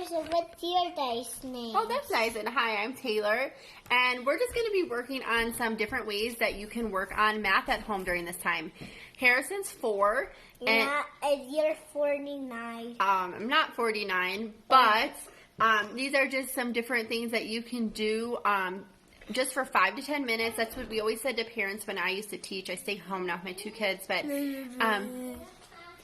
Harrison, what's your dice name? Oh, that's nice. And hi, I'm Taylor. And we're just going to be working on some different ways that you can work on math at home during this time. Harrison's 4. Yeah, and you're 49. I'm not 49, but these are just some different things that you can do just for 5 to 10 minutes. That's what we always said to parents when I used to teach. I stay home now with my 2 kids, but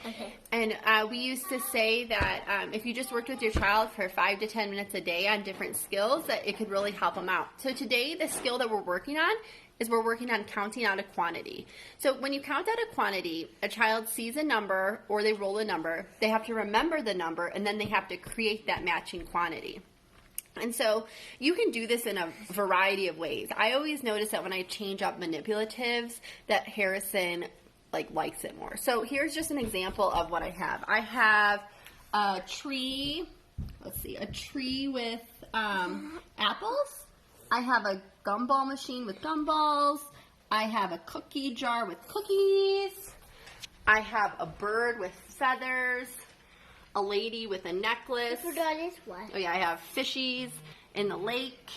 Okay. and we used to say that if you just worked with your child for 5 to 10 minutes a day on different skills, that it could really help them out. So today, the skill that we're working on is we're working on counting out a quantity. So when you count out a quantity, a child sees a number or they roll a number. They have to remember the number, and then they have to create that matching quantity. And so you can do this in a variety of ways. I always notice that when I change up manipulatives, that Harrison likes it more. So here's just an example of what I have. I have a tree, a tree with apples. I have a gumball machine with gumballs. I have a cookie jar with cookies. I have a bird with feathers. A lady with a necklace. I forgot this one. Oh yeah, I have fishies in the lake.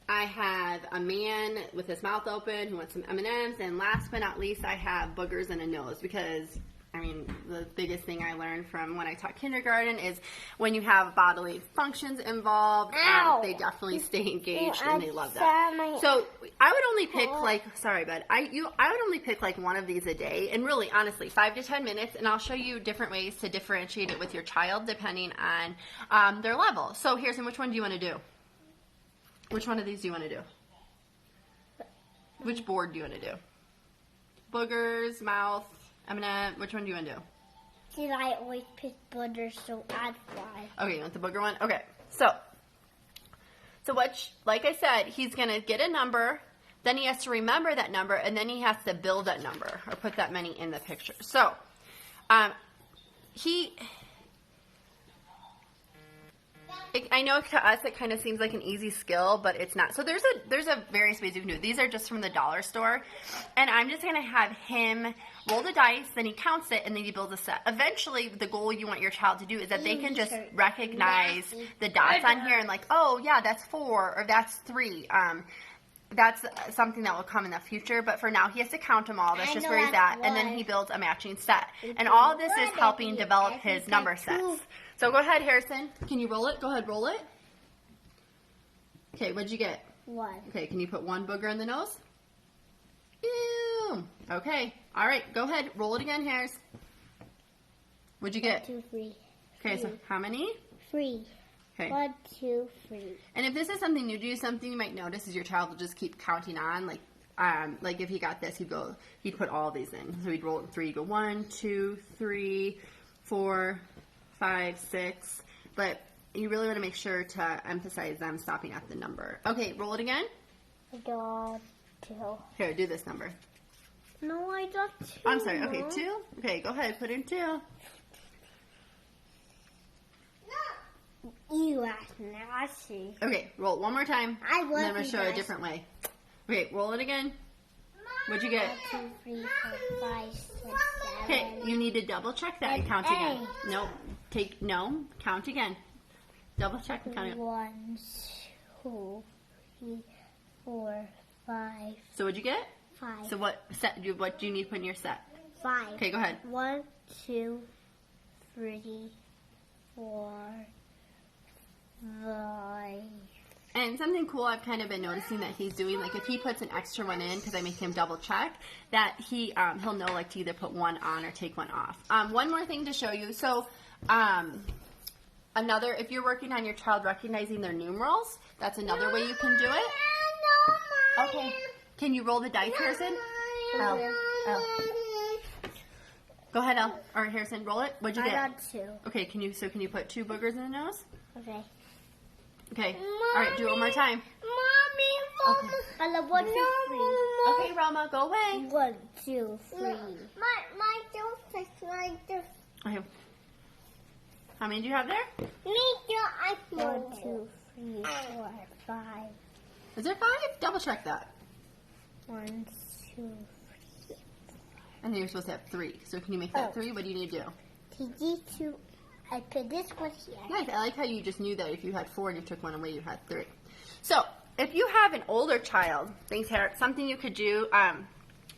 I have a man with his mouth open who wants some M&Ms, and last but not least, I have boogers and a nose because, I mean, the biggest thing I learned from when I taught kindergarten is when you have bodily functions involved, they definitely stay engaged and they love that. So I would only pick sorry, bud. I would only pick one of these a day, and really, honestly, 5 to 10 minutes, and I'll show you different ways to differentiate it with your child depending on their level. So Harrison, which one do you want to do? Which one of these do you want to do? Which board do you want to do? Boogers, mouth, M&M. Which one do you want to do? Did I always pick boogers, so add 5. Okay, you want the booger one? Okay, so what? Like I said, he's gonna get a number, then he has to remember that number, and then he has to build that number or put that many in the picture. So, I know to us it kind of seems like an easy skill, but it's not. So there's a various ways you can do it. These are just from the dollar store, and I'm just going to have him roll the dice, then he counts it, and then he builds a set. Eventually, the goal you want your child to do is that they can just recognize the dots on here and oh yeah, that's 4 or that's 3. That's something that will come in the future, but for now he has to count them all. That's just where he's at, and then he builds a matching set. And all of this is helping develop his number sets. So go ahead, Harrison. Can you roll it? Go ahead, roll it. Okay, what'd you get? 1. Okay, can you put 1 booger in the nose? Ew. Okay, all right, go ahead. Roll it again, Harris. What'd you get? 1, 2, 3. Okay, so how many? 3. Okay. 1, 2, 3. And if this is something new to you, something you might notice is your child will just keep counting on. Like if he got this, he'd put all these in. So he'd roll it 3, go 1, 2, 3, 4, 5, 6. But you really want to make sure to emphasize them stopping at the number. Okay, roll it again. I got 2. Here, do this number. No, I got 2. I'm sorry. Okay, 2. Okay, go ahead, put in 2. You asked nasty. Okay, roll it one more time. I was. And then I'm going to show a different way. Okay, roll it again. What'd you get? 1, 2, 3, 4, 5, 6, 7. Okay, you need to double check that and count again. Nope. Count again. Double check and count again. 1, 2, 3, 4, 5. So what'd you get? 5. So what do you need to put in your set? 5. Okay, go ahead. 1, 2, 3, 4, 5. And something cool I've kind of been noticing that he's doing, if he puts an extra one in, because I make him double check, that he'll know to either put 1 on or take 1 off. One more thing to show you. So if you're working on your child recognizing their numerals, that's another way you can do it. Okay. Can you roll the dice, Harrison? L. Go ahead, L. Or Harrison, roll it. What'd you get? I got 2. Okay, can you put 2 boogers in the nose? Okay. Okay. All right, do it one more time. Mommy. Okay. I love 1, 2, 3. Okay, Rama, go away. 1, 2, 3. My tooth is like this. Okay. How many do you have there? Me too. 1, 2, 3, 4, 5. Is there 5? Double check that. 1, 2, 3. And then you're supposed to have 3. So can you make that 3? What do you need to do? You need to I put this one here. Nice. I like how you just knew that if you had 4 and you took one away, you had 3. So if you have an older child, thanks, Harriet, something you could do,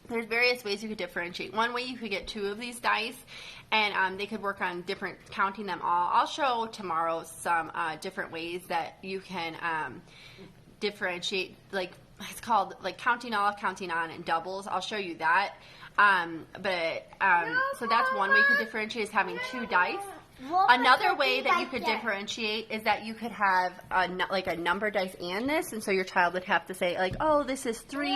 there's various ways you could differentiate. One way you could get 2 of these dice, and they could work on different, counting them all. I'll show tomorrow some different ways that you can differentiate, like it's called like counting all, counting on, and doubles. I'll show you that. So that's one way you could differentiate, is having 2 dice. Another way that you could differentiate is that you could have like a number dice and this, and so your child would have to say like, oh, this is 3,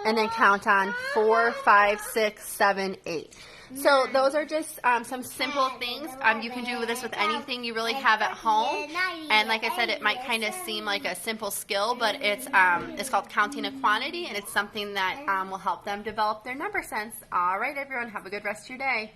and then count on 4, 5, 6, 7, 8. So those are just some simple things. You can do this with anything you really have at home. And like I said, it might kind of seem like a simple skill, but it's called counting a quantity, and it's something that will help them develop their number sense. All right, everyone, have a good rest of your day.